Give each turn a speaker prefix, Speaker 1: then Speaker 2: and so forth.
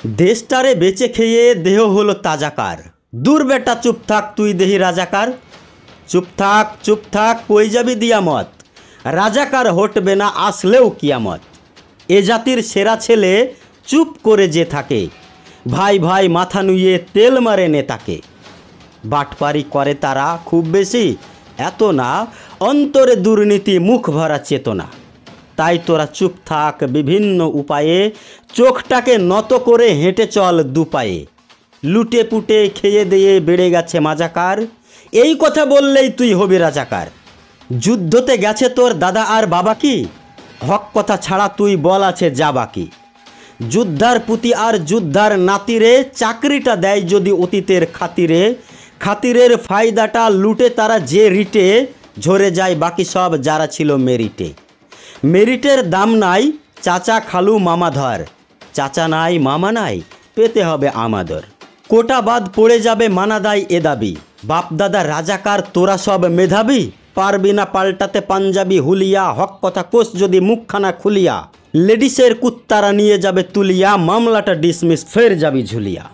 Speaker 1: দেশটারে বেচে খেয়ে দেহ হলো তাজাকার। দূর বেটা চুপ থাক তুই দেহি রাজাকার। চুপ থাক কই যাবি দিয়ামত। রাজাকার হটবে না আসলেও কিয়ামত। এ জাতির সেরা ছেলে চুপ করে যে থাকে, ভাই ভাই মাথা নুইয়ে তেল মারে নেতাকে। বাটপারি করে তারা খুব বেশি, এত না অন্তরে দুর্নীতি মুখ ভরা চেতনা। তাই তোরা চুপ থাক বিভিন্ন উপায়ে, চোখটাকে নত করে হেঁটে চল দুপায়ে। লুটে পুটে খেয়ে দিয়ে বেড়ে গেছে মাজাকার, এই কথা বললেই তুই হবি রাজাকার। যুদ্ধতে গেছে তোর দাদা আর বাবা কি, হক কথা ছাড়া তুই বল আছে যা বাকি। যুদ্ধার পুতি আর যুদ্ধার নাতিরে চাকরিটা দেয় যদি অতীতের খাতিরে, খাতিরের ফায়দাটা লুটে তারা যে রিটে, ঝরে যায় বাকি সব যারা ছিল মেরিটে। মেরিটের দাম নাই চাচা খালু মামাধর, চাচা নাই মামা নাই পেতে হবে আমাদের। কোটা বাদ পড়ে যাবে মানাদায় এ দাবি, বাপ দাদা রাজাকার তোরা সব মেধাবী। পারবি না পাল্টাতে পাঞ্জাবি হুলিয়া, হক কথা কোষ যদি মুখখানা খুলিয়া। লেডিসের কুত্তারা নিয়ে যাবে তুলিয়া, মামলাটা ডিসমিস ফের যাবি ঝুলিয়া।